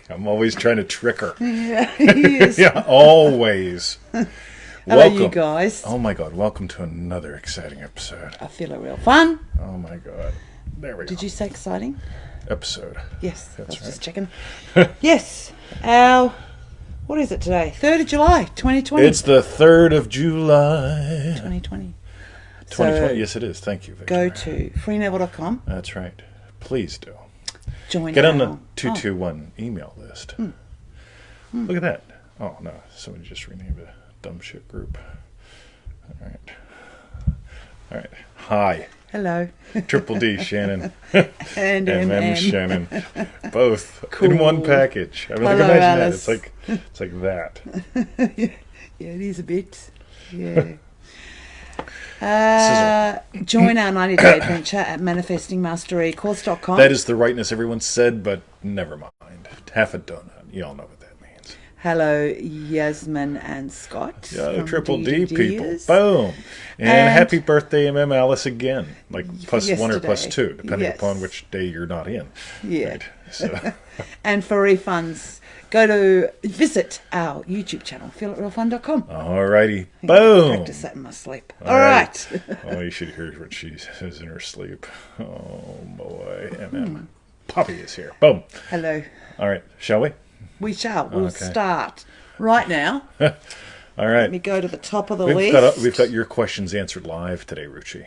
I'm always trying to trick her. Yeah, he is. Yeah, always. Hello, Welcome. you guys. Oh my God, welcome to another exciting episode. I feel it real fun. Oh my God. There we go. Did you say exciting? Episode. Yes, That's I was right. just checking. Yes, what is it today? 3rd of July, 2020. It's the 3rd of July. 2020. 2020, So, yes it is. Thank you, Victoria. go to freeneville.com. That's right. Please do. Join Get on our- the 221 email list. Look at that. Oh, no. Somebody just renamed a dumb shit group. All right. All right. Hi. Hello. Triple D Shannon. And M Shannon. Both in Cool. one package. I mean, Hello, like, imagine Alice. that. It's like that. Yeah, it is a bit. Yeah. Join our 90-day adventure at manifestingmasterycourse.com. That is the rightness everyone said, but never mind. Half a donut. You all know what that means. Hello, Yasmin and Scott. Yeah, from Triple D people. D-Ds. Boom. And And- happy birthday, MM Alice, again. Like plus one or plus Yesterday. two, depending Yes. upon which day you're not in. Yeah. Right? So, And for refunds, go to visit our YouTube channel, feelitrealfun.com. alrighty. Boom. Practice that in my sleep. All right. Oh, you should hear what she says in her sleep. Oh, boy. MM. Poppy is here. Boom. Hello. All right. Shall we? We shall. We'll Okay. start right now. All right. Let me go to the top of the We've list. got your questions answered live today, Ruchi.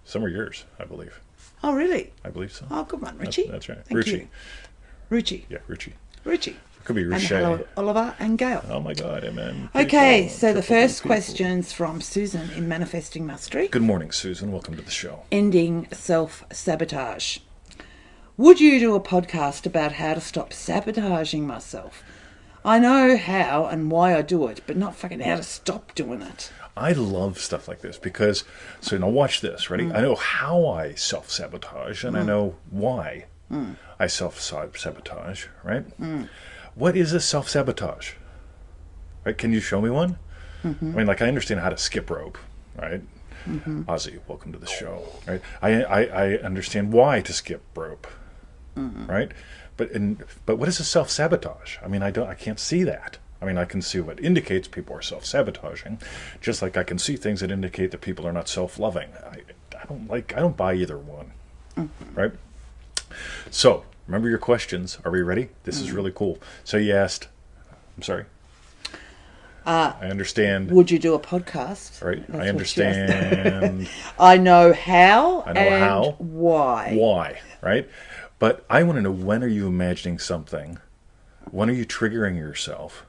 Some are yours, I believe. Oh, really? I believe so. Oh, good one, Richie. That's right. Thank Ruchi. you. Ruchi. Yeah, Ruchi. Richie. Could be And Ruchi. hello, Oliver and Gail. Oh my God, amen. Okay, People, so the triple D first people. question's from Susan in Manifesting Mastery. Good morning, Susan. Welcome to the show. Ending self-sabotage. Would you do a podcast about how to stop sabotaging myself? I know how and why I do it, but not fucking how to stop doing it. I love stuff like this because, so now watch this, ready? I know how I self-sabotage and I know why I self-sabotage, right? What is a self-sabotage? Right? Can you show me one? I mean, like, I understand how to skip rope, right? Ozzy, welcome to the show, right? I understand why to skip rope, right? But what is a self-sabotage? I mean, I can't see that. I mean, I can see what indicates people are self-sabotaging, just like I can see things that indicate that people are not self-loving. I don't buy either one, right? So, remember your questions. Are we ready? This is really cool. So you asked, I'm sorry. I understand. Would you do a podcast? Right, That's I what she asked. understand I know how I know and how. why. why, right? But I want to know, when are you imagining something? When are you triggering yourself?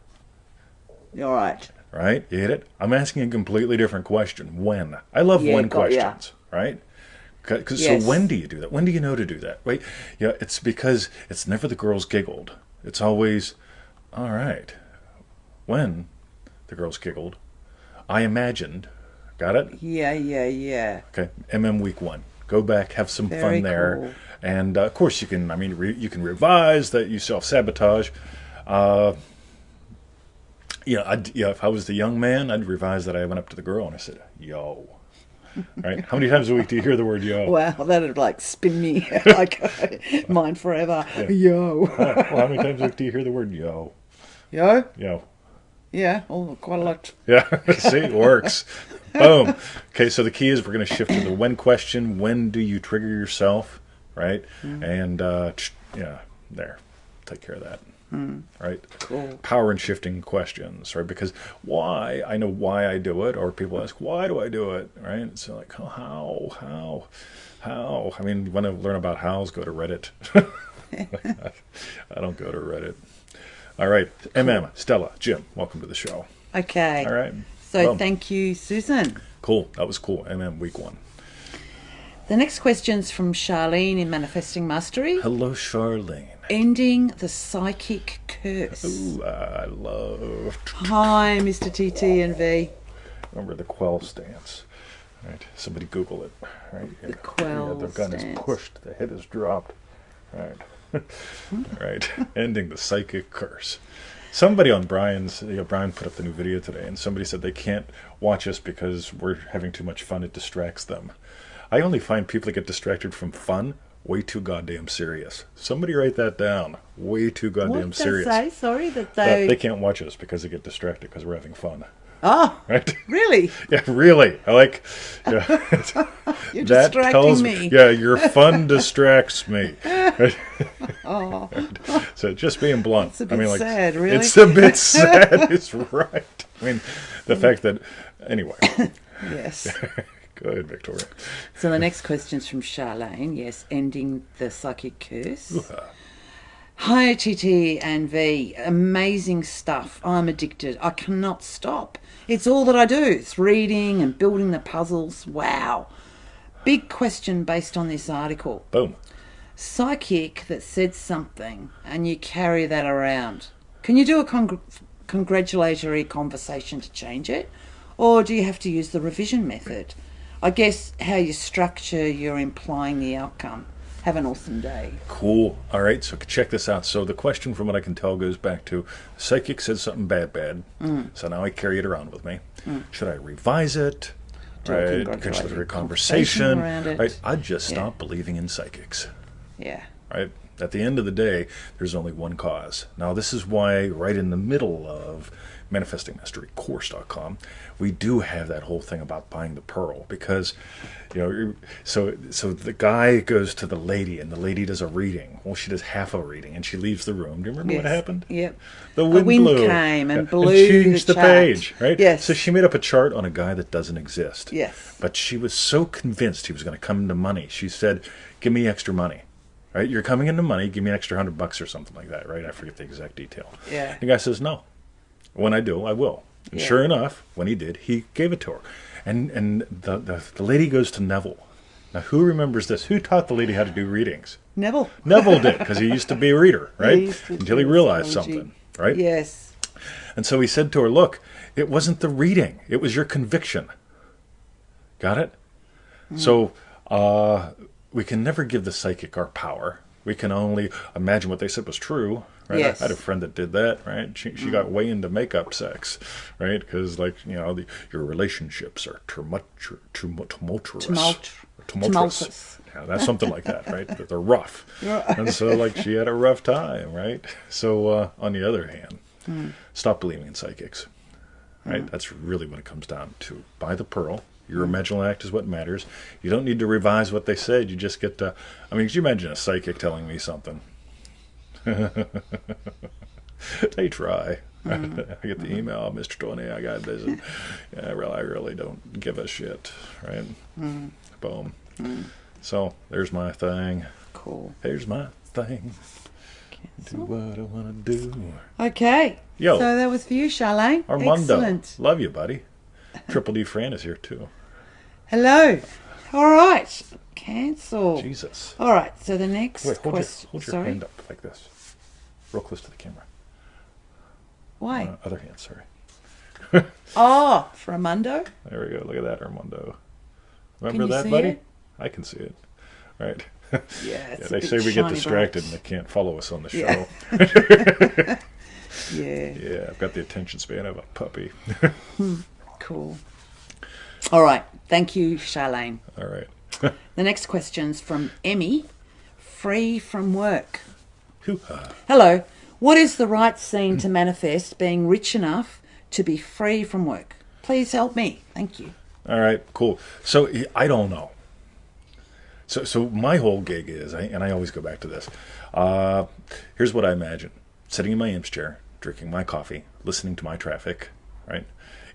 All right. Right? You get it? I'm asking a completely different question. When? I love Yeah, when got ya. questions, right? Yes. So when do you do that? When do you know to do that? Right? Yeah, it's because it's never the girls giggled. It's always, all right. When the girls giggled, I imagined. Got it? Yeah. Okay. week 1. Go back, have some Very fun there. cool. And of course you can, you can revise that you self-sabotage. If I was the young man, I'd revise that I went up to the girl and I said, yo. Right? How many times a week do you hear the word yo? Wow, that'd like spin me like mine forever. Yeah. Yo. Well, how many times a week do you hear the word yo? Yo? Yo. Yeah, quite a lot. Yeah, see, it works. Boom. Okay, so the key is we're going to shift to the when question. When do you trigger yourself? Right? And, there. Take care of that. Right? Cool. Power in shifting questions, right? Because why? I know why I do it, or people ask, why do I do it? Right? So like, oh, how? I mean, you want to learn about hows, go to Reddit. I don't go to Reddit. All right. Stella, Jim, welcome to the show. Okay. All right. So Boom. thank you, Susan. Cool. That was cool. week 1. The next question's from Charlene in Manifesting Mastery. Hello, Charlene. Ending the psychic curse. Ooh, I love. Hi, Mr. TT and V. Remember the quell stance. Right. Somebody Google it. Right. The quell the gun stance. is pushed. The head is dropped. Right. Right. Ending the psychic curse. Somebody on Brian put up the new video today, and somebody said they can't watch us because we're having too much fun. It distracts them. I only find people that get distracted from fun way too goddamn serious. Somebody write that down. Way too goddamn serious. What did they say? Sorry, that They can't watch us because they get distracted because we're having fun. Oh, right? Really? Yeah, really. I like. Yeah. You're distracting me. Yeah, your fun distracts me. Oh, So just being blunt. it's a bit sad, really. It's a bit sad. It's right. I mean, the fact that. Anyway. Yes. Go ahead, Victoria. So the next question's from Charlene. Yes, ending the psychic curse. Ooh-ha. Hi, TT and V. Amazing stuff. I'm addicted. I cannot stop. It's all that I do. It's reading and building the puzzles. Wow. Big question based on this article. Boom. Psychic that said something and you carry that around. Can you do a congratulatory conversation to change it? Or do you have to use the revision method? I guess how you structure your implying the outcome. Have an awesome day. Cool. All right, so check this out. So the question, from what I can tell, goes back to psychic said something bad. So now I carry it around with me. Should I revise it? Do a Right? Congratulatory conversation. around it. Right? I'd just stop believing in psychics. Yeah. Right? At the end of the day, there's only one cause. Now, this is why right in the middle of manifestingmasterycourse.com, we do have that whole thing about buying the pearl, because, so the guy goes to the lady and the lady does a reading. Well, she does half a reading and she leaves the room. Do you remember what happened? Yep. The wind blew. Came and blew and changed the chart. page, right? Yes. So she made up a chart on a guy that doesn't exist. Yes. But she was so convinced he was going to come into money. She said, "Give me extra money." Right? You're coming into money. Give me an extra $100 or something like that. Right? I forget the exact detail. Yeah. The guy says, "No. When I do, I will." And sure enough, when he did, he gave it to her. And the lady goes to Neville. Now, who remembers this? Who taught the lady how to do readings? Neville. Neville did, because he used to be a reader, right? Until he realized astrology. something, right? Yes. And so he said to her, "Look, it wasn't the reading. It was your conviction." Got it? So we can never give the psychic our power. We can only imagine what they said was true. Right? Yes. I had a friend that did that, right? She got way into makeup sex, right? Because, your relationships are tumultuous. Tumultuous. Yeah, that's something like that, right? That they're rough. And so, she had a rough time, right? So, on the other hand, stop believing in psychics, right? That's really what it comes down to. Buy the pearl. Your imaginal act is what matters. You don't need to revise what they said. You just get to... could you imagine a psychic telling me something? They try. I get the email, "Mr. Tony, I got this." And, I really don't give a shit, right? Boom. So there's my thing. Cool. There's my thing. Do what I want to do. Okay. Yo. So that was for you, Charlene. Armando. Excellent. Love you, buddy. Triple D Fran is here too. Hello. All right. Cancel. Jesus. All right. So the next Wait, question. hold your hand up like this. Real close to the camera. Why? Other hand, sorry. Oh, for Armando? There we go. Look at that, Armando. Can Remember you that, see buddy? it? I can see it. Right. Yeah, it's They a bit say we get shiny distracted bright. and they can't follow us on the show. Yeah. Yeah. Yeah, I've got the attention span of a puppy. Cool. All right. Thank you, Charlene. All right. The next question's from Emmi. Free from work. Hoo-ha. Hello. What is the right scene to manifest being rich enough to be free from work? Please help me. Thank you. All right, cool. So I don't know. So my whole gig is, and I always go back to this. Here's what I imagine: sitting in my Imp's chair, drinking my coffee, listening to my traffic, right,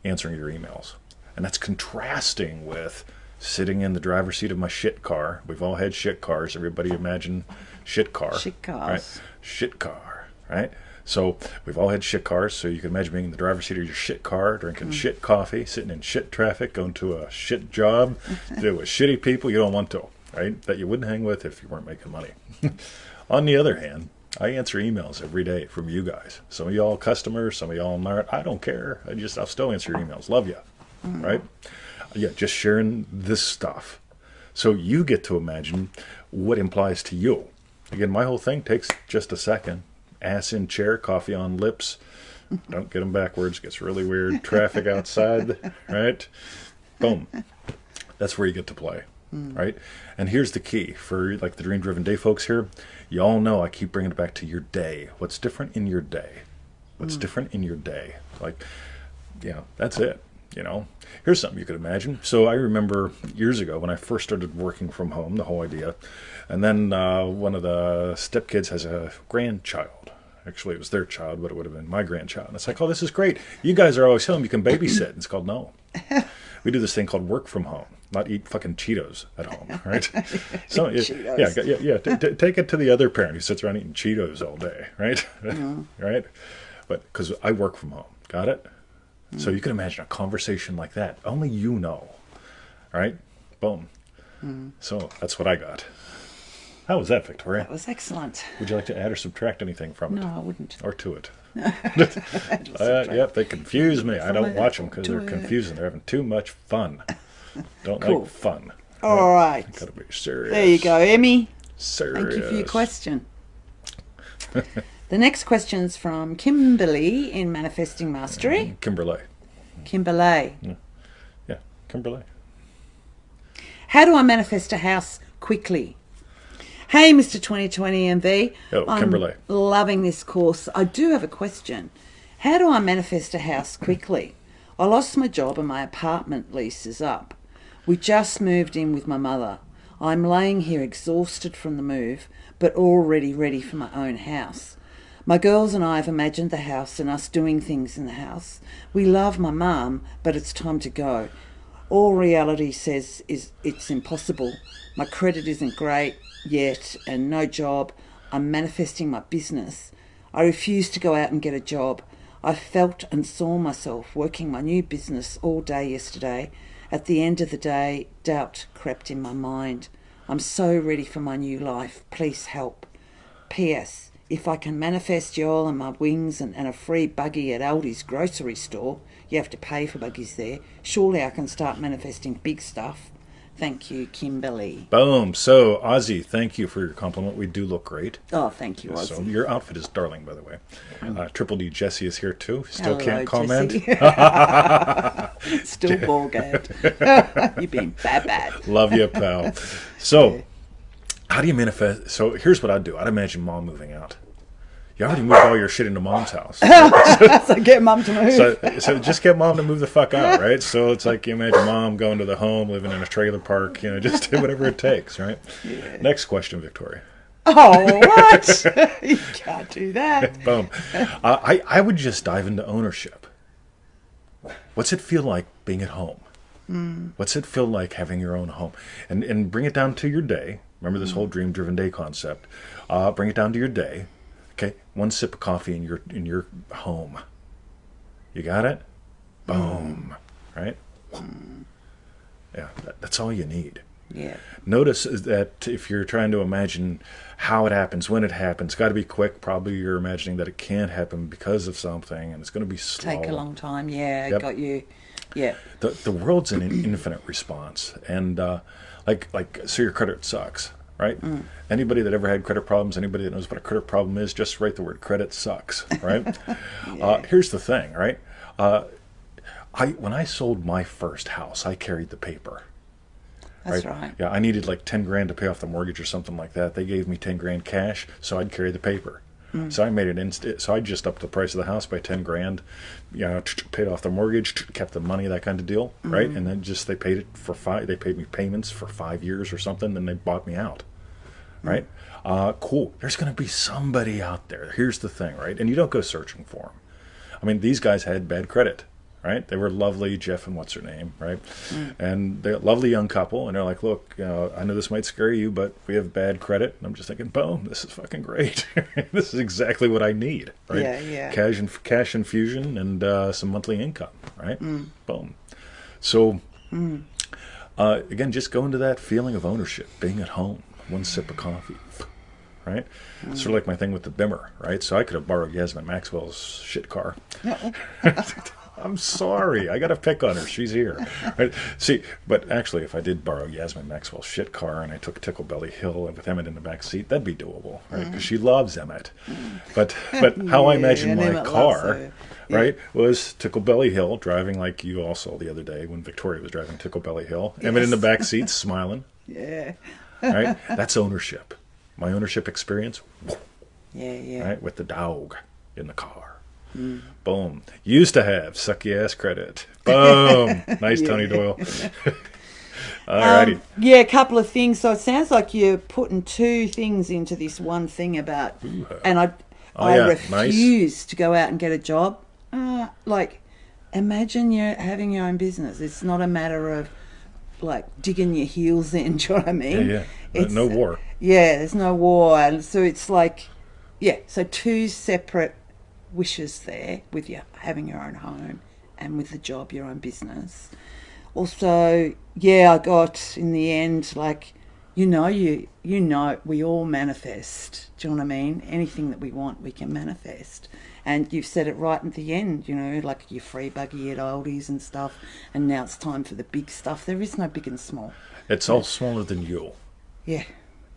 answering your emails, and that's contrasting with sitting in the driver's seat of my shit car. We've all had shit cars. Everybody imagine shit car. Shit cars. Right? Shit car, right? So we've all had shit cars, so you can imagine being in the driver's seat of your shit car, drinking shit coffee, sitting in shit traffic, going to a shit job, dealing with shitty people you don't want to, right? That you wouldn't hang with if you weren't making money. On the other hand, I answer emails every day from you guys. Some of y'all customers, some of y'all not. I don't care. I'll still answer your emails. Love you, right? Yeah, just sharing this stuff. So you get to imagine what implies to you. Again, my whole thing takes just a second. Ass in chair, coffee on lips. Don't get them backwards. Gets really weird. Traffic outside, right? Boom. That's where you get to play. right? And here's the key for like the Dream Driven Day folks here. You all know I keep bringing it back to your day. What's different in your day? What's different in your day? Like, that's it. Here's something you could imagine. So I remember years ago when I first started working from home, the whole idea. And then one of the stepkids has a grandchild. Actually, it was their child, but it would have been my grandchild. And it's like, oh, this is great. You guys are always home. You can babysit. And it's called, no. We do this thing called work from home, not eat fucking Cheetos at home, right? So, Cheetos. take it to the other parent who sits around eating Cheetos all day, right? Right? But because I work from home. Got it? So you can imagine a conversation like that. Only you know, right? Boom. So that's what I got. How was that, Victoria? That was excellent. Would you like to add or subtract anything from it? No, I wouldn't. Or to it? Yep, they confuse me. I don't watch them because they're confusing. They're having too much fun. Don't like fun. All right. Gotta be serious. There you go, Emmi. Serious. Thank you for your question. The next question's from Kimberley in Manifesting Mastery. Kimberley. Kimberley. Yeah, Kimberley. How do I manifest a house quickly? Hey, Mr. 2020 MV. Oh, Kimberley. I'm loving this course. I do have a question. How do I manifest a house quickly? I lost my job and my apartment lease is up. We just moved in with my mother. I'm laying here exhausted from the move, but already ready for my own house. My girls and I have imagined the house and us doing things in the house. We love my mum, but it's time to go. All reality says is it's impossible. My credit isn't great yet and no job. I'm manifesting my business. I refuse to go out and get a job. I felt and saw myself working my new business all day yesterday. At the end of the day, doubt crept in my mind. I'm so ready for my new life. Please help. P.S. If I can manifest y'all and my wings and a free buggy at Aldi's grocery store, you have to pay for buggies there, surely I can start manifesting big stuff. Thank you, Kimberley. Boom. So, Ozzy, thank you for your compliment. We do look great. Oh, thank you, Ozzy. So your outfit is darling, by the way. Triple D Jessie is here, too. Still Hello, can't comment. Still ball gagged. You've been bad. Love you, pal. So, how do you manifest? So, here's what I'd do. I'd imagine Mom moving out. You already moved all your shit into Mom's house. So get Mom to move. So just get Mom to move the fuck out, right? So it's like you imagine Mom going to the home, living in a trailer park, just do whatever it takes, right? Yeah. Next question, Victoria. Oh, what? You can't do that. Boom. I would just dive into ownership. What's it feel like being at home? What's it feel like having your own home? And bring it down to your day. Remember this whole dream-driven day concept. Bring it down to your day. Okay, one sip of coffee in your home. You got it? Boom. Right? Yeah, that's all you need. Yeah. Notice that if you're trying to imagine how it happens, when it happens, got to be quick. Probably you're imagining that it can't happen because of something, and it's going to be slow. Take a long time. Yeah, yep. Got you. Yeah. The world's an infinite response, and so your credit sucks. Right? Anybody that ever had credit problems, anybody that knows what a credit problem is, just write the word credit sucks, right? Here's the thing, right? When I sold my first house, I carried the paper. That's right. Yeah, I needed like 10 grand to pay off the mortgage or something like that. They gave me 10 grand cash, so I'd carry the paper. So I made it so I just upped the price of the house by 10 grand, paid off the mortgage, kept the money, that kind of deal, right? And then they paid it for they paid me payments for 5 years or something, then they bought me out, right? Cool. There's going to be somebody out there. Here's the thing, right? And you don't go searching for them. I mean, these guys had bad credit. Right? They were lovely, Jeff and what's her name, right? And they're a lovely young couple, and they're like, look, I know this might scare you, but we have bad credit. And I'm just thinking, boom, this is fucking great. This is exactly what I need, right? Yeah. Cash infusion and some monthly income, right? Boom. So, again, just go into that feeling of ownership, being at home, one sip of coffee, right? Sort of like my thing with the Bimmer, right? So I could have borrowed Yasmin Maxwell's shit car. I'm sorry. I got to pick on her. She's here. Right? See, but actually, if I did borrow Yasmin Maxwell's shit car and I took Tickle Belly Hill with Emmett in the back seat, that'd be doable, right? Because she loves Emmett. But how I imagine my car, right, was Tickle Belly Hill driving like you all saw the other day when Victoria was driving Tickle Belly Hill. Emmett in the back seat smiling, Yeah. Right? That's ownership. My ownership experience, Yeah. right? With the dog in the car. Boom. Used to have sucky ass credit. Boom. Nice Tony Doyle. Alrighty. Yeah, a couple of things. So it sounds like you're putting two things into this one thing about, and I refuse to go out and get a job. Like, imagine you're having your own business. It's not a matter of like digging your heels in. Do you know what I mean? Yeah. No war. Yeah, there's no war, and so it's like, so two separate wishes there with you having your own home and with the job, your own business. Also, I got in the end, like, you know, we all manifest. Do you know what I mean? Anything that we want, we can manifest. And you've said it right at the end, you know, like your free buggy at oldies and stuff. And now it's time for the big stuff. There is no big and small. It's all smaller than you. Yeah.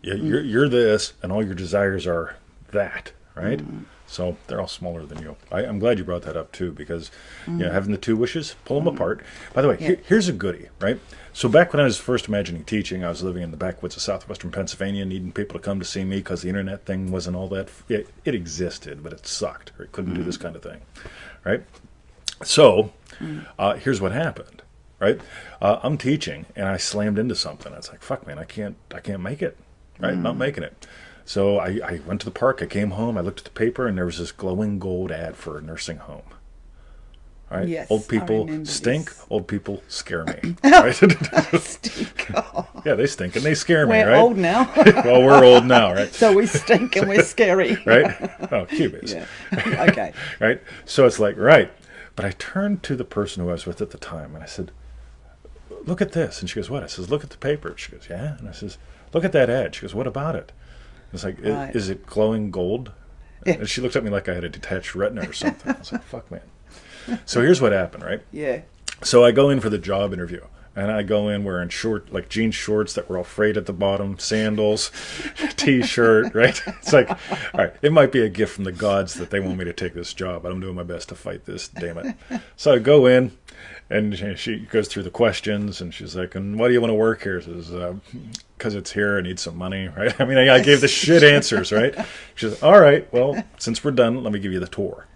You're this, and all your desires are that, right? So they're all smaller than you. I'm glad you brought that up too, because having the two wishes, pull them apart. By the way, here's a goodie, right? So back when I was first imagining teaching, I was living in the backwoods of southwestern Pennsylvania, needing people to come to see me because the internet thing wasn't all that. It existed, but it sucked. Or it couldn't do this kind of thing, right? So here's what happened, right? I'm teaching, and I slammed into something. I was like, "Fuck, man, I can't make it, right? Not making it." So I went to the park, I came home, I looked at the paper, and there was this glowing gold ad for a nursing home. Right? Yes, old people stink, this. Old people scare me. Right? Stink. Oh. Yeah, they stink and they scare me, We're right? old now. Well, we're old now, right? So we stink and we're scary. Right? Oh, Cubase. Yeah. Okay. Right? So it's like, right. But I turned to the person who I was with at the time, and I said, "Look at this." And she goes, "What?" I says, "Look at the paper." She goes, "Yeah." And I says, "Look at that ad." She goes, "What about it?" It's like, right. Is it glowing gold? Yeah. And she looked at me like I had a detached retina or something. I was like, fuck, man. So here's what happened, right? Yeah. So I go in for the job interview, and I go in wearing jean shorts that were all frayed at the bottom, sandals, T-shirt, right? It's like, all right, it might be a gift from the gods that they want me to take this job, but I'm doing my best to fight this, damn it. So I go in, and she goes through the questions, and she's like, "And why do you want to work here?" She says, "Because it's here, I need some money," right? I mean, I gave the shit answers, right? She says, "All right, well, since we're done, let me give you the tour."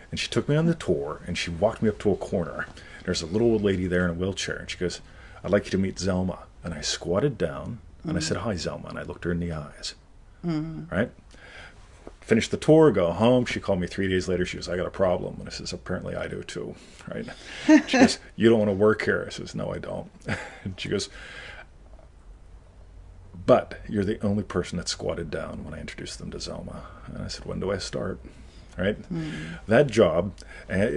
And she took me on the tour, and she walked me up to a corner. There's a little old lady there in a wheelchair, and she goes, "I'd like you to meet Zelma." And I squatted down, and I said, "Hi, Zelma," and I looked her in the eyes, right? Finished the tour, go home. She called me 3 days later. She goes, "I got a problem." And I says, "Apparently I do too," right? She goes, "You don't want to work here?" I says, "No, I don't." And she goes, "But you're the only person that squatted down when I introduced them to Zelma." And I said, "When do I start?" Right? That job,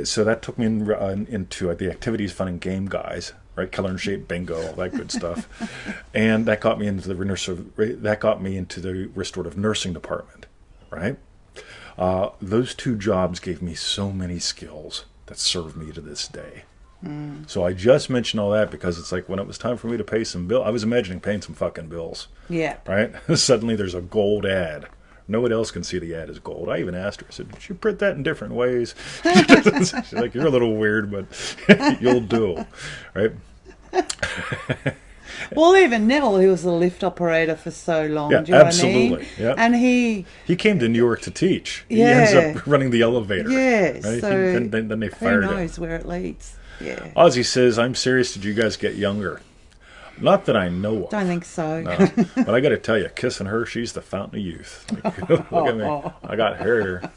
so that took me into the activities, fun, and game guys, right? Color and shape, bingo, all that good stuff. And that got me into the restorative nursing department, right? Those two jobs gave me so many skills that serve me to this day. So I just mentioned all that because it's like when it was time for me to pay some bill, I was imagining paying some fucking bills. Yeah. Right? Suddenly there's a gold ad. No one else can see the ad as gold. I even asked her, I said, "Did you print that in different ways?" She's like, "You're a little weird, but you'll do." Right? Well, even Neville, he was a lift operator for so long. Yeah, do you know absolutely. What I mean? Yeah. And he came to New York to teach. Yeah. He ends up running the elevator. Yeah. Right? So Then they fired him. Who knows where it leads? Yeah. Ozzy says, "I'm serious. Did you guys get younger?" Not that I know of. Don't think so. No. But I got to tell you, kissing her, she's the fountain of youth. Like, look at me. I got hair.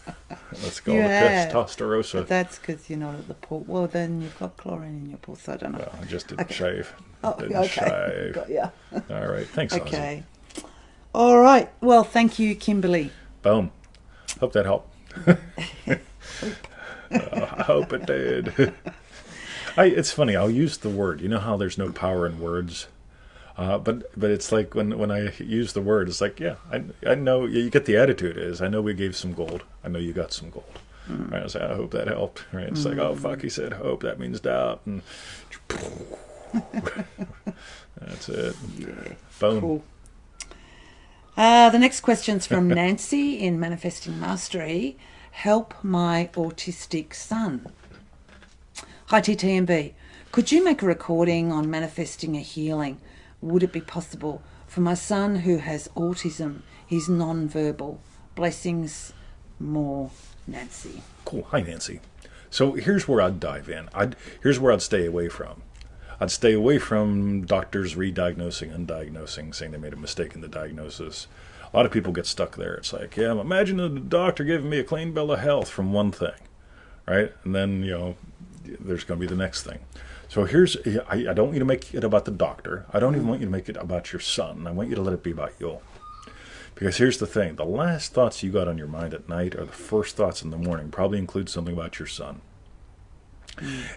Let's go. Testosterone. But that's because you're not at the pool. Well, then you've got chlorine in your pool, so I don't know. Well, I just didn't shave. Oh, Didn't okay. shave. Got ya. All right. Thanks, Ozzy. Okay. All right. Well, thank you, Kimberley. Boom. Hope that helped. I hope it did. It's funny. I'll use the word. You know how there's no power in words? But it's like when I use the word, it's like, yeah, I know you get the attitude is, I know we gave some gold. I know you got some gold. Right? I was like, I hope that helped. Right? It's like, oh, fuck, he said hope. That means doubt. And that's it. Yeah. Boom. Cool. The next question's from Nancy in Manifesting Mastery. Help my autistic son. Hi, TTMB. Could you make a recording on manifesting a healing? Would it be possible For my son who has autism, he's non-verbal. Blessings, more, Nancy. Cool. Hi, Nancy. So here's where I'd dive in. Here's where I'd stay away from. I'd stay away from doctors re-diagnosing, undiagnosing, saying they made a mistake in the diagnosis. A lot of people get stuck there. It's like, yeah, imagine the doctor giving me a clean bill of health from one thing, right? And then, there's going to be the next thing. So I don't want you to make it about the doctor. I don't even want you to make it about your son. I want you to let it be about you. Because here's the thing. The last thoughts you got on your mind at night or the first thoughts in the morning probably include something about your son.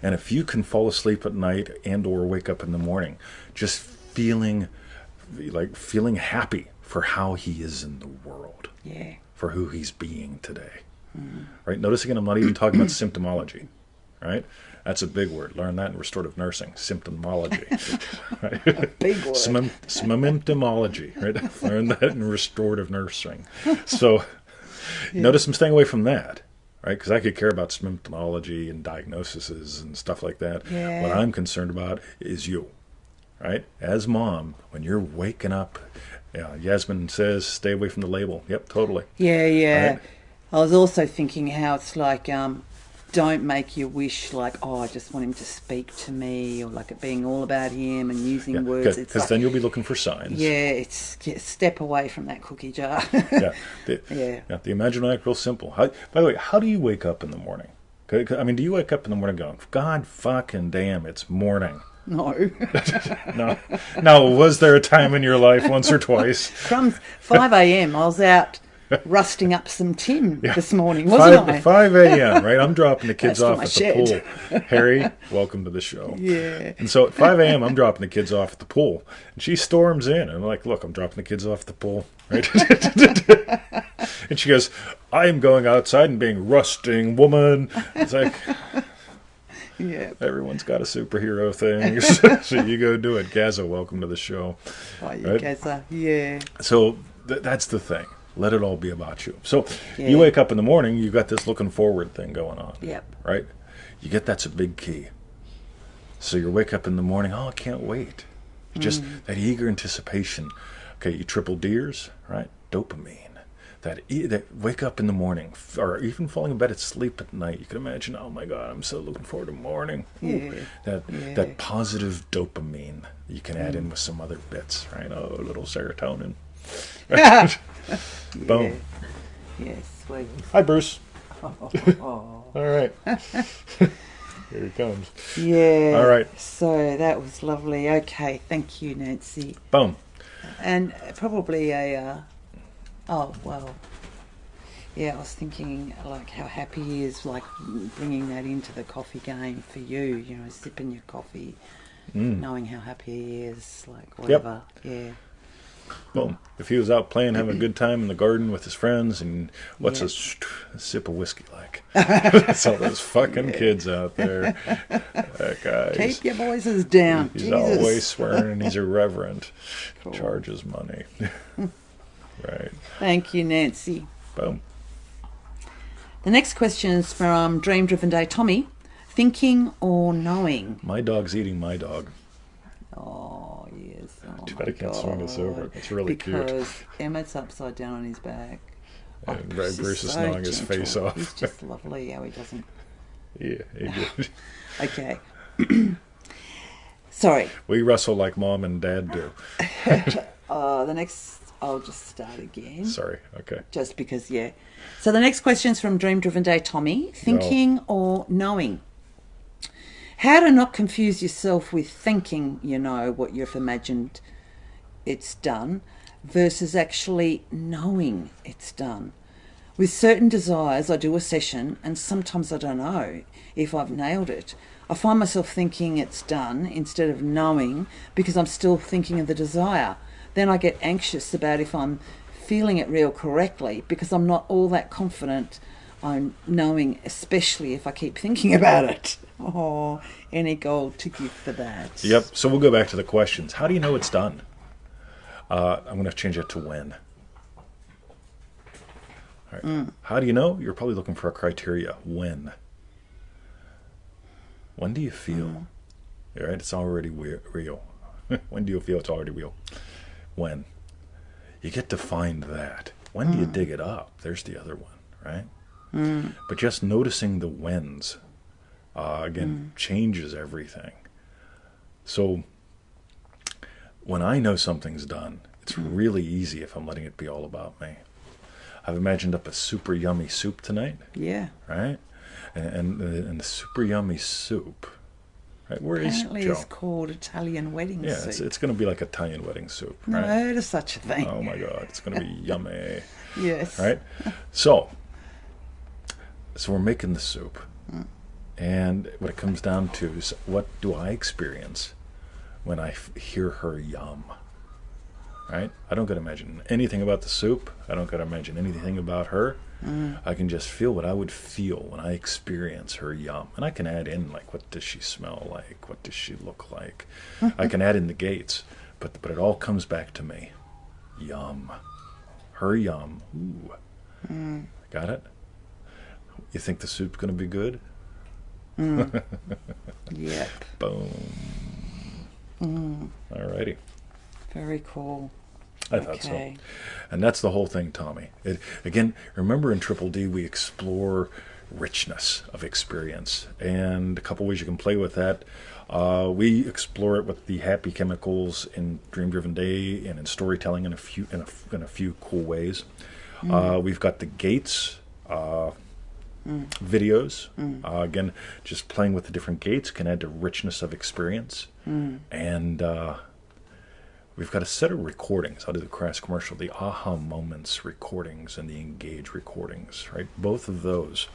And if you can fall asleep at night and or wake up in the morning just feeling happy for how he is in the world, for who he's being today, right? Notice again, I'm not even talking about symptomology, right? That's a big word. Learn that in restorative nursing, symptomology. Right? A big word. Symptomology, right? Learn that in restorative nursing. So notice I'm staying away from that. Right, because I could care about symptomology and diagnoses and stuff like that. Yeah. What I'm concerned about is you, right? As mom, when you're waking up, Yasmin says, stay away from the label. Yep, totally. Yeah. Right? I was also thinking how it's like, don't make your wish like, I just want him to speak to me, or like it being all about him and using words. Because then you'll be looking for signs. Yeah, it's step away from that cookie jar. The imaginary real simple. By the way, how do you wake up in the morning? I mean, do you wake up in the morning going, God fucking damn, it's morning? No. No. Was there a time in your life, once or twice? Crumbs, 5 a.m. I was out rusting up some tin this morning, wasn't I? 5 a.m., right? I'm dropping the kids off at shed. the pool. Harry, welcome to the show. Yeah. And so at 5 a.m., I'm dropping the kids off at the pool. And she storms in. And I'm like, look, I'm dropping the kids off at the pool. Right? And she goes, I am going outside and being rusting woman. It's like... Yeah. Everyone's got a superhero thing. So you go do it. Gaza, welcome to the show. Oh, you Gaza. Yeah. So that's the thing. Let it all be about you. So you wake up in the morning, you got this looking forward thing going on. Yep. Right? That's a big key. So you wake up in the morning, I can't wait. Just that eager anticipation. Okay, you triple D's, right? Dopamine. That wake up in the morning, or even falling in bed at sleep at night. You can imagine, oh my God, I'm so looking forward to morning. Yeah. That positive dopamine you can add in with some other bits, right? Oh, a little serotonin. Right? Boom. Yes, sweet. Hi, Bruce. Oh. All right. Here he comes. Yeah. All right. So that was lovely. Okay, thank you, Nancy. Boom. And probably oh, well, yeah, I was thinking like how happy he is, like bringing that into the coffee game for you, sipping your coffee, knowing how happy he is, like whatever. Yep. Yeah. Well, if he was out playing, having a good time in the garden with his friends, and what's a sip of whiskey like? That's all those fucking kids out there. That guy. Keep your voices down. He's Jesus. always swearing, and he's irreverent. Cool. Charges money. Right. Thank you, Nancy. Boom. The next question is from Dream Driven Day Tommy. Thinking or knowing? My dog's eating my dog. Oh, yes. Oh, too bad I can't swing this over. It's really cute. Because Emmett's upside down on his back. And Bruce is so gnawing his face off. He's just lovely how he doesn't... Yeah, he did. Okay. Sorry. We wrestle like Mom and Dad do. The next... I'll just start again. Sorry, okay. Just because, yeah. So the next question is from Dream Driven Day Tommy. Thinking or knowing? How to not confuse yourself with thinking you know what you've imagined it's done versus actually knowing it's done. With certain desires, I do a session and sometimes I don't know if I've nailed it. I find myself thinking it's done instead of knowing because I'm still thinking of the desire. Then I get anxious about if I'm feeling it real correctly because I'm not all that confident I'm knowing, especially if I keep thinking about it. Oh, any gold to give for that. Yep. So we'll go back to the questions. How do you know it's done? I'm going to change it to when. All right. How do you know? You're probably looking for a criteria. When? When do you feel? All right, it's already real. When do you feel it's already real? When. You get to find that. When do you dig it up? There's the other one, right? But just noticing the whens, again, changes everything. So when I know something's done, it's really easy if I'm letting it be all about me. I've imagined up a super yummy soup tonight. Yeah. Right? And the super yummy soup. Right? Where Apparently is Joe? it's called Italian wedding soup. Yeah, it's going to be like Italian wedding soup. Never Right? heard of such a thing. Oh my God, it's going to be yummy. Yes. Right? So we're making the soup. And what it comes down to is, what do I experience when I hear her yum? Right? I don't got to imagine anything about the soup. I don't got to imagine anything about her. I can just feel what I would feel when I experience her yum. And I can add in, like, what does she smell like? What does she look like? I can add in the gates. But it all comes back to me. Yum. Her yum. Ooh. Got it? You think the soup's going to be good? Yep. Boom. Alrighty. Very cool. I thought so. And that's the whole thing, Tommy. Again, remember in Triple D we explore richness of experience. And a couple ways you can play with that. We explore it with the happy chemicals in Dream Driven Day and in storytelling in a few cool ways. We've got the gates videos. Again, just playing with the different gates can add to richness of experience. And we've got a set of recordings. I'll do the crass commercial, the aha moments recordings and the engage recordings, right? Both of those,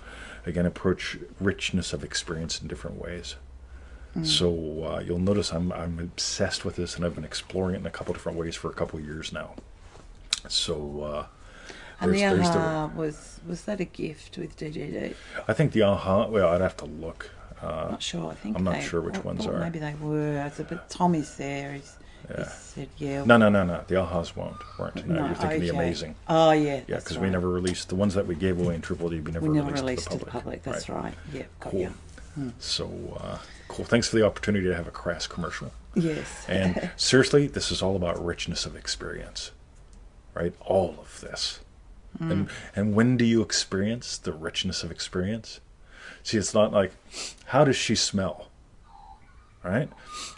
again, approach richness of experience in different ways. So you'll notice I'm obsessed with this, and I've been exploring it in a couple different ways for a couple of years now. So and the aha, was that a gift with DDD? I think the aha, well, I'd have to look. I'm not sure. I'm not sure which ones are. Maybe they were. But Tommy's there. He said, yeah. No. The ahas weren't. No, you're thinking the amazing. Oh, yeah. Yeah, because we never released the ones that we gave away in Triple D. We never released to the public. That's right. Yeah, cool. So cool. Thanks for the opportunity to have a crass commercial. Yes. And seriously, this is all about richness of experience, right? All of this. And when do you experience the richness of experience? See, it's not like, how does she smell? Right?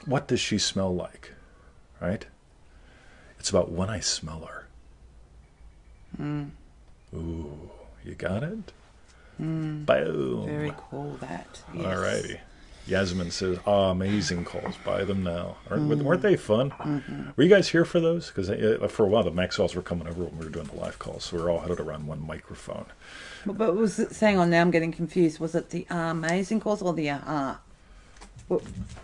What does she smell like? Right? It's about when I smell her. Ooh, you got it? Boom. Very cool, that. Yes. Alrighty. Yasmin says, amazing calls. Buy them now. Weren't they fun? Were you guys here for those? Because for a while, the Maxwells were coming over when we were doing the live calls, so we were all huddled around one microphone. But was it, hang on, now I'm getting confused. Was it the amazing calls or the aha?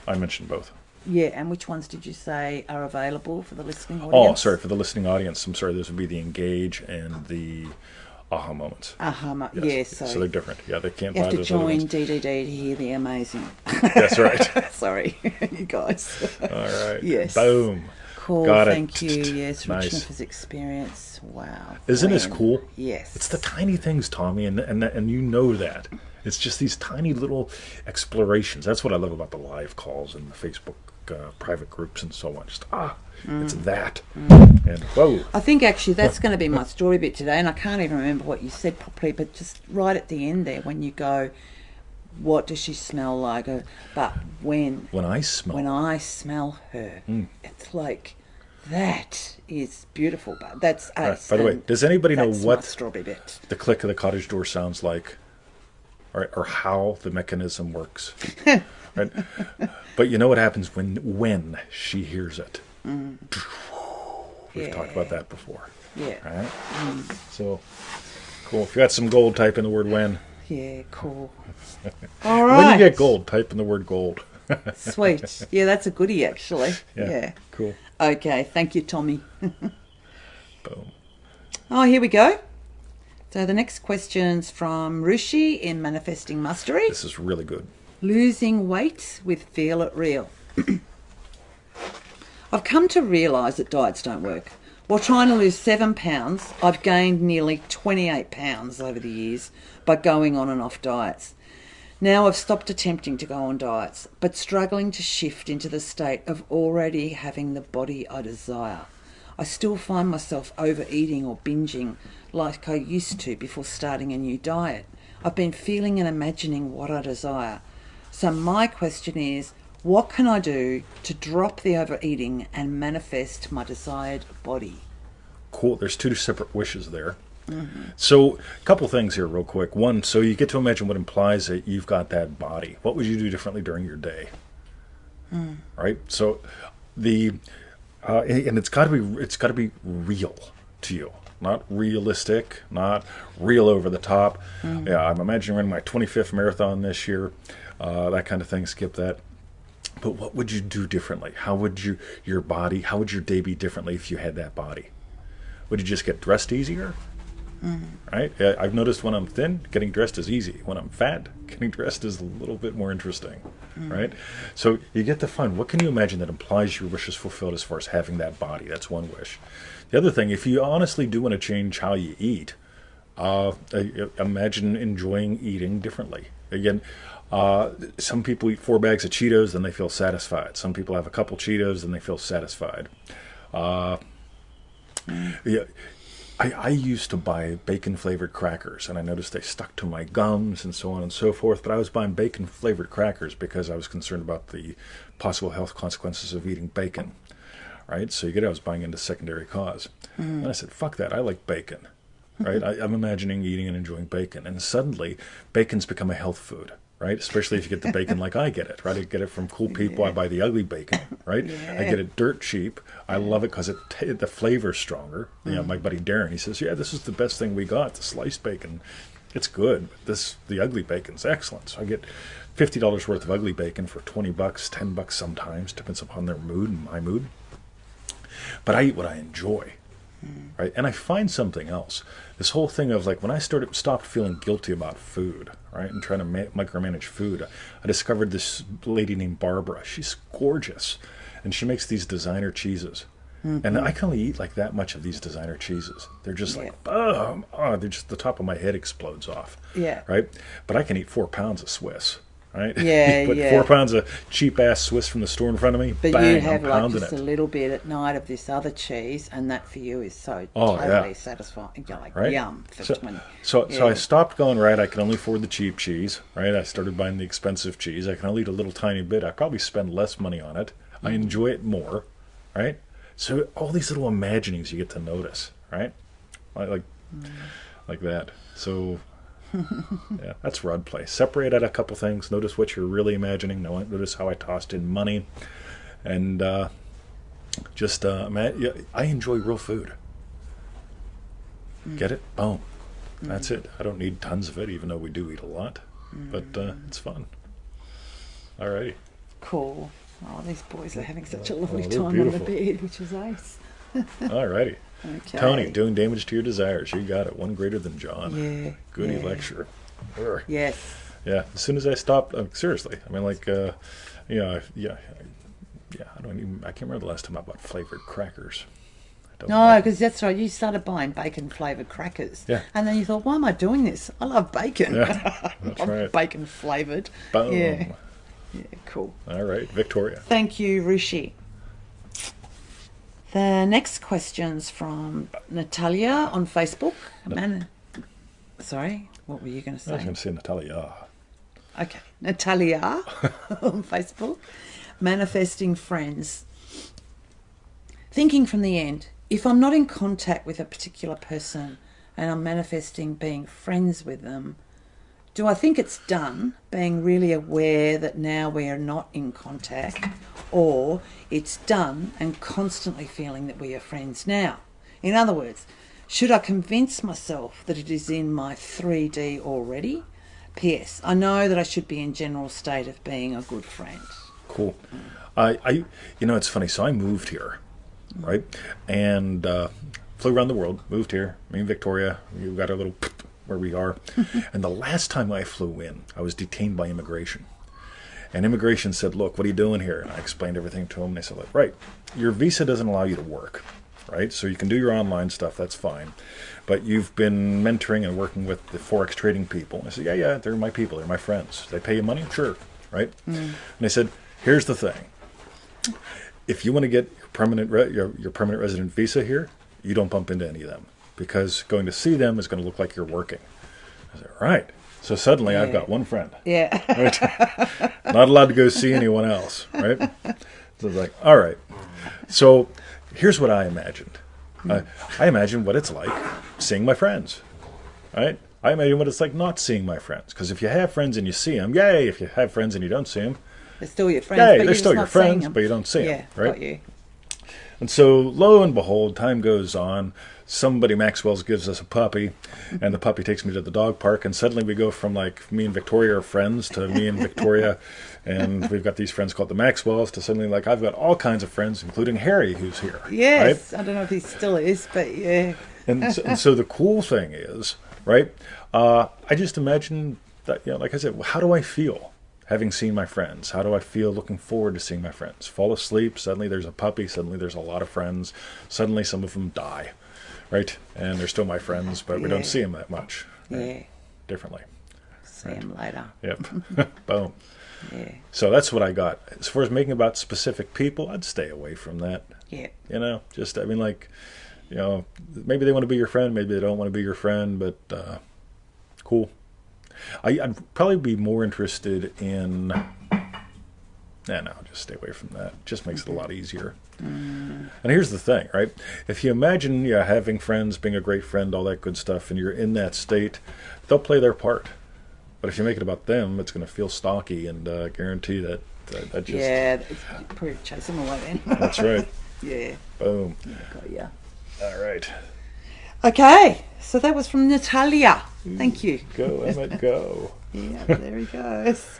I mentioned both. Yeah, and which ones did you say are available for the listening audience? Oh, sorry, for the listening audience. I'm sorry, those would be the engage and the aha moments. Yes. So they're different. Yeah, they can't buy those. You have to join DDD to hear the amazing. That's right. Sorry, you guys. All right. Yes. Boom. Cool. Got it. Thank you. Yes, nice. richness of experience. Wow. Isn't this cool? Yes. It's the tiny things, Tommy, and you know that. It's just these tiny little explorations. That's what I love about the live calls and the Facebook private groups and so on. Just it's that. And whoa. I think actually that's going to be my story bit today, and I can't even remember what you said properly, but just right at the end there when you go, what does she smell like? But when I smell her, it's like, that is beautiful. But that's ace. By the way, does anybody know what strawberry bit. The click of the cottage door sounds like, or how the mechanism works? Right? But you know what happens when she hears it? We've talked about that before. Yeah. Right? So, cool. If you got some gold, type in the word when. Yeah, cool. All right. When you get gold, type in the word gold. Sweet. Yeah, that's a goodie, actually. Yeah. Cool. Okay. Thank you, Tommy. Boom. Oh, here we go. So the next question's from Rushi in Manifesting Mastery. This is really good. Losing weight with Feel It Real. I've come to realise that diets don't work. While trying to lose 7 pounds, I've gained nearly 28 pounds over the years by going on and off diets. Now I've stopped attempting to go on diets, but struggling to shift into the state of already having the body I desire. I still find myself overeating or binging like I used to before starting a new diet. I've been feeling and imagining what I desire. So my question is, what can I do to drop the overeating and manifest my desired body? Cool. There's two separate wishes there. So a couple things here real quick. One, so you get to imagine what implies that you've got that body. What would you do differently during your day? Right? So and it's got to be real to you. Not realistic, not real over the top. Yeah, I'm imagining running my 25th marathon this year. That kind of thing, skip that. But what would you do differently? How would your day be differently if you had that body? Would you just get dressed easier? Right? I've noticed when I'm thin, getting dressed is easy. When I'm fat, getting dressed is a little bit more interesting. Right? So you get to find, what can you imagine that implies your wish is fulfilled as far as having that body? That's one wish. The other thing, if you honestly do want to change how you eat, imagine enjoying eating differently. Again, some people eat 4 bags of Cheetos and they feel satisfied. Some people have a couple Cheetos and they feel satisfied. Yeah, I used to buy bacon-flavored crackers, and I noticed they stuck to my gums and so on and so forth, but I was buying bacon-flavored crackers because I was concerned about the possible health consequences of eating bacon. Right? So I was buying into secondary cause. And I said, fuck that, I like bacon. Right? I'm imagining eating and enjoying bacon, and suddenly bacon's become a health food. Right? Especially if you get the bacon like I get it, right? I get it from cool people. I buy the ugly bacon, right? I get it dirt cheap. I love it because the flavor's stronger. You know, my buddy Darren, he says, yeah, this is the best thing we got, the sliced bacon. It's good. The ugly bacon's excellent. So I get $50 worth of ugly bacon for $20, $10 sometimes, depends upon their mood and my mood. But I eat what I enjoy. Right? And I find something else. This whole thing of like when I stopped feeling guilty about food, right, and trying to micromanage food, I discovered this lady named Barbara. She's gorgeous, and she makes these designer cheeses. And I can only eat like that much of these designer cheeses. They're just like, they're just the top of my head explodes off. Yeah. Right? But I can eat 4 pounds of Swiss. Right? Yeah, you put 4 pounds of cheap-ass Swiss from the store in front of me, but bang, you have I'm like pounding just it. A little bit at night of this other cheese, and that for you is so totally satisfying. You're like, yum. So I stopped going, right, I can only afford the cheap cheese, right? I started buying the expensive cheese. I can only eat a little tiny bit. I probably spend less money on it. I enjoy it more, right? So all these little imaginings you get to notice, right? Like that. So... yeah, that's rod play. Separate out a couple things. Notice what you're really imagining. Notice how I tossed in money, and I enjoy real food. Get it? Boom. That's it. I don't need tons of it, even though we do eat a lot. But it's fun. Alrighty. Cool. Oh, these boys are having such a lovely time beautiful. on the bed, which is ace. Alrighty. Okay. Tony, doing damage to your desires. You got it. One greater than John. Yeah. Goody lecture. Urgh. Yes. Yeah. As soon as I stopped, seriously. I mean, like, I can't remember the last time I bought flavored crackers. No, because that's right. You started buying bacon-flavoured crackers. Yeah. And then you thought, why am I doing this? I love bacon. Yeah, that's right. Bacon-flavoured. Boom. Yeah. Yeah, cool. All right, Victoria. Thank you, Rishi. The next question's from Natalia on Facebook. Sorry, what were you going to say? I was going to say Natalia. Okay, Natalia on Facebook. Manifesting friends. Thinking from the end, if I'm not in contact with a particular person and I'm manifesting being friends with them, do I think it's done, being really aware that now we are not in contact, or it's done and constantly feeling that we are friends now? In other words, should I convince myself that it is in my 3D already? P.S. I know that I should be in general state of being a good friend. Cool. It's funny. So I moved here, right? And flew around the world, moved here. Me and Victoria, we got our little... where we are. And the last time I flew in, I was detained by immigration. And immigration said, look, what are you doing here? And I explained everything to them. And they said, like, right, your visa doesn't allow you to work, right? So you can do your online stuff, that's fine. But you've been mentoring and working with the Forex trading people. I said, yeah, they're my people, they're my friends. They pay you money? Sure, right? And they said, here's the thing. if you want to get your permanent resident visa here, you don't bump into any of them because going to see them is going to look like you're working. I said, right. So suddenly I've got one friend. Yeah. Right? Not allowed to go see anyone else, right? So it's like, all right. So here's what I imagined. I imagine what it's like seeing my friends, right? I imagine what it's like not seeing my friends. Because if you have friends and you see them, yay. If you have friends and you don't see them, they're still your friends. yay, but they're still your friends, but you don't see them, right? Got you. And so, lo and behold, time goes on. Somebody, Maxwell's, gives us a puppy, and the puppy takes me to the dog park, and suddenly we go from, like, me and Victoria are friends to me and Victoria, and we've got these friends called the Maxwells, to suddenly, like, I've got all kinds of friends, including Harry, who's here. Yes. Right? I don't know if he still is, but yeah. And so the cool thing is, right, I just imagine that, like I said, how do I feel having seen my friends? How do I feel looking forward to seeing my friends? Fall asleep, suddenly there's a puppy, suddenly there's a lot of friends, suddenly some of them die, right? And they're still my friends, but we don't see them that much. Right? Yeah. Differently. See him later. Yep. Boom. Yeah. So that's what I got. As far as making about specific people, I'd stay away from that. Yeah. Just, I mean, like, maybe they want to be your friend, maybe they don't want to be your friend, but cool. I'd probably be more interested in... No, just stay away from that. Just makes it a lot easier. And here's the thing, right? If you imagine having friends, being a great friend, all that good stuff, and you're in that state, they'll play their part. But if you make it about them, it's going to feel stocky, and guarantee that just... Yeah, probably chase them away then. That's right. Yeah. Boom. Got ya. All right. Okay, so that was from Natalia. Thank you. Go, Emmett, go. Yeah, there he goes.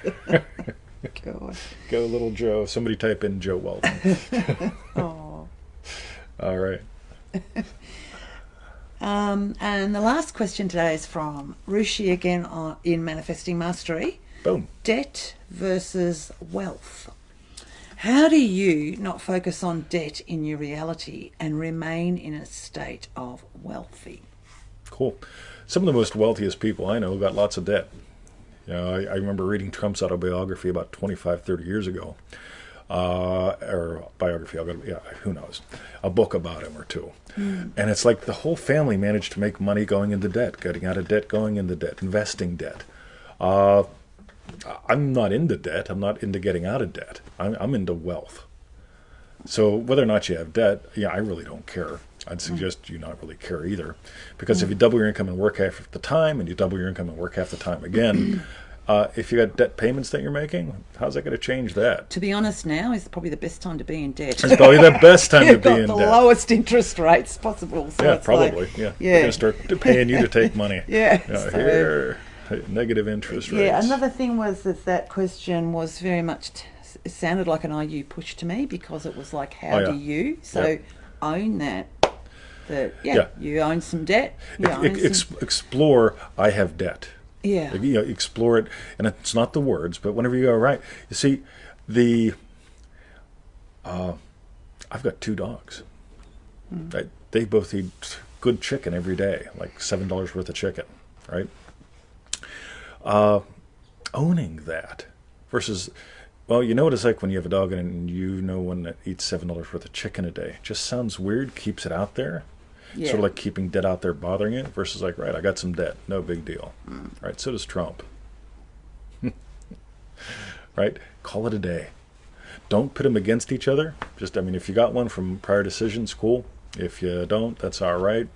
God. Go, little Joe. Somebody type in Joe Weldon. Oh. All right. And the last question today is from Rushi again in Manifesting Mastery. Boom. Debt versus wealth. How do you not focus on debt in your reality and remain in a state of wealthy? Cool. Some of the most wealthiest people I know got lots of debt. I remember reading Trump's autobiography about 25, 30 years ago. Or biography, who knows. A book about him or two. And it's like the whole family managed to make money going into debt, getting out of debt, going into debt, investing debt. I'm not into debt. I'm not into getting out of debt. I'm into wealth. So whether or not you have debt, I really don't care. I'd suggest you not really care either. Because if you double your income and work half the time, and you double your income and work half the time again, if you got debt payments that you're making, how's that going to change that? To be honest, now is probably the best time to be in debt. It's probably the best time to be in debt. You've got the lowest interest rates possible. So yeah, it's probably. Like, They're going to start paying you to take money. Yeah. Here, negative interest rates. Yeah, another thing was that question was very much... it sounded like an IU push to me because it was like, how do you? So own that. You own some debt. Explore, I have debt. Yeah. Explore it. And it's not the words, but whenever you go, right. You see, I've got 2 dogs. They both eat good chicken every day, like $7 worth of chicken, right? Owning that versus... Well, you know what it's like when you have a dog and you know one that eats $7 worth of chicken a day. It just sounds weird, keeps it out there. Yeah. Sort of like keeping debt out there bothering it versus like, right, I got some debt, no big deal. Right, so does Trump. Right, call it a day. Don't pit them against each other. Just, if you got one from prior decisions, cool. If you don't, that's all right.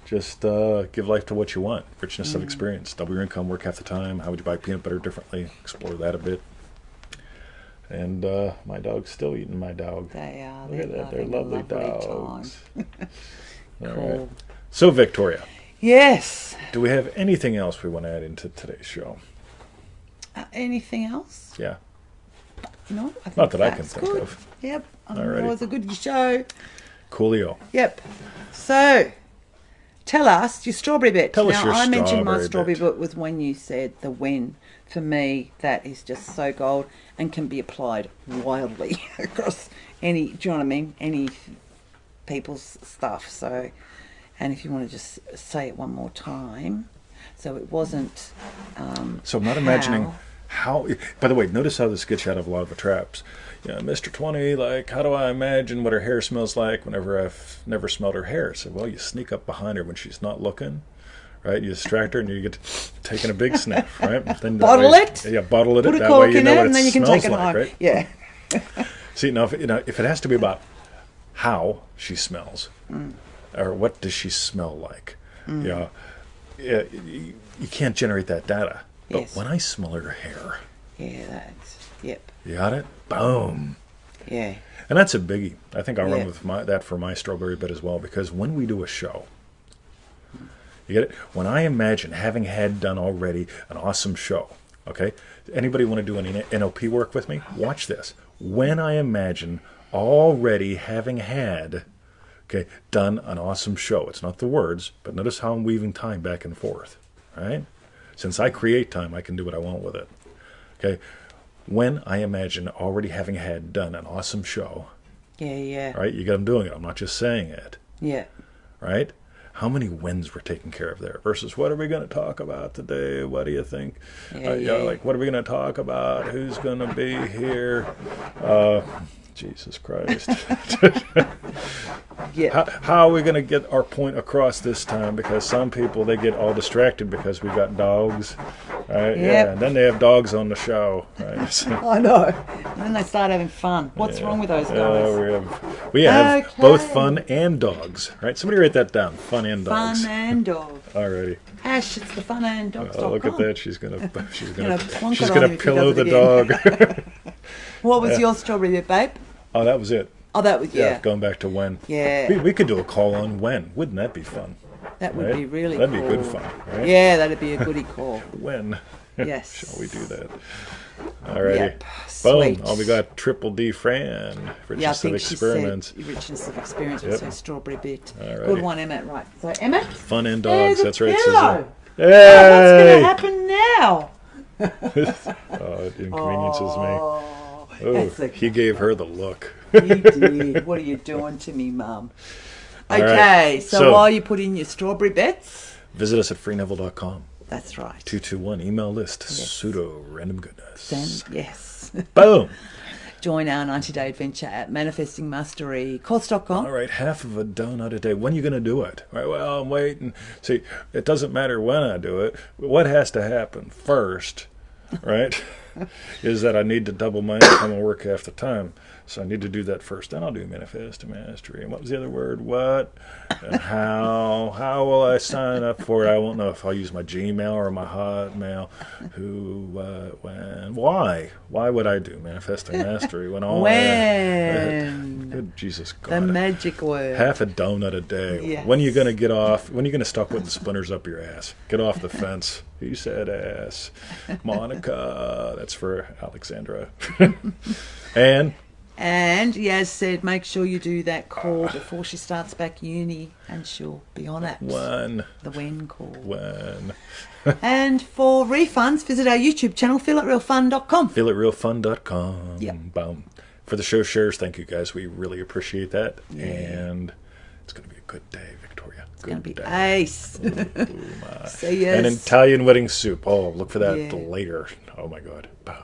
Just give life to what you want. Richness of experience. Double your income, work half the time. How would you buy peanut butter differently? Explore that a bit. And my dog's still eating my dog. They are. Look at that. They're lovely dogs. All Cool. right. So, Victoria. Yes. Do we have anything else we want to add into today's show? Anything else? Yeah. No, I think Not that I can that's think good. of. Yep. Alrighty. It was a good show. Coolio. Yep. So, tell us your strawberry bit. Tell us your I mentioned my strawberry strawberry bit was when you said the when. For me, that is just so gold and can be applied wildly across any, do you know what I mean? Any people's stuff. So, and if you want to just say it one more time. So it wasn't... So I'm not imagining How? By the way, notice how this gets you out of a lot of the traps. Yeah, Mr. 20, like, how do I imagine what her hair smells like whenever I've never smelled her hair? So, well, you sneak up behind her when she's not looking, right? You distract her and you get taking a big sniff, right? Then Bottle it. Yeah, bottle it. Put a That cork way you in know it, what and then it you can smells take it like, home. right? Yeah. See, now, if it has to be about how she smells, or what does she smell like, yeah, you can't generate that data. But Yes. when I smell her hair, Yeah, that's, yep. you got it? Boom. Yeah. And that's a biggie. I think I'll Yeah. run with that for my strawberry bit as well, because when we do a show, you get it? When I imagine having had done already an awesome show, okay? Anybody want to do any NLP work with me? Watch this. When I imagine already having had, okay, done an awesome show. It's not the words, but notice how I'm weaving time back and forth, right? Since I create time, I can do what I want with it. Okay? When I imagine already having had done an awesome show, Yeah, yeah. right? You got them doing it. I'm not just saying it, Yeah. right? How many wins were taken care of there versus what are we going to talk about today? What do you think? Yeah. Like, what are we going to talk about? Who's going to be here? Jesus Christ. Yeah. How are we going to get our point across this time? Because some people, they get all distracted because we've got dogs. Right? Yep. Yeah, and then they have dogs on the show. Right? So, I know. And then they start having fun. What's wrong with those guys? we have Okay. both fun and dogs. Right? Somebody write that down. Fun and dogs. Fun and dog. Alrighty. Ash, it's the fun and dogs. Oh, look at that. She's gonna plonk she's it gonna on him if he pillow does the it dog. What was your strawberry bit, babe? Oh, that was it. Oh, that was, yeah. Going back to when. Yeah. We could do a call on when. Wouldn't that be fun? That would Right? be really That'd cool. be good fun, right? Yeah, that'd be a goodie call. When? Yes. Shall we do that? Alrighty. Yep. Boom. Sweet. Oh, we got Triple D Fran. Yeah, I Richness of think she experiments. said richness of experience was her strawberry bit. Alrighty. Good one, Emma. Right. So, Emma? Fun and There's dogs. a That's right, pillow. Susan. Oh, what's Hey! going to happen now? Oh, it inconveniences me. Oh, Oh, that's a he gave her the look. He did. What are you doing to me, Mum? All right. Okay, so So- while you put in your strawberry bets, Visit us at freeneville.com. that's right. 221 email list. Pseudo random goodness. Then, yes. Boom. Join our 90-day adventure at Manifesting Mastery course.com. All right, half of a donut a day. When are you going to do it? Right, well, I'm waiting. See, it doesn't matter when I do it. What has to happen first, right, is that I need to double my income and work half the time. So I need to do that first. Then I'll do Manifest Mastery. And what was the other word? What? And how? How will I sign up for it? I won't know if I'll use my Gmail or my Hotmail. Who, what, when, why? Why would I do Manifesting Mastery when all When? good Jesus God. The magic word. Half a donut a day. Yes. When are you going to get off? When are you going to stop putting splinters up your ass? Get off the fence. He said ass. Monica. That's for Alexandra. And Yaz said, make sure you do that call before she starts back uni, and she'll be on it. When? The when call. When? And for refunds, visit our YouTube channel, feelitrealfun.com. FeelItRealFun.com. Yep. Boom. For the show shares, thank you guys. We really appreciate that. Yeah. And it's going to be a good day, Victoria. It's going to be day. ace. Boom. See ya. An Italian wedding soup. Oh, look for that Yeah. later. Oh, my God. Boom.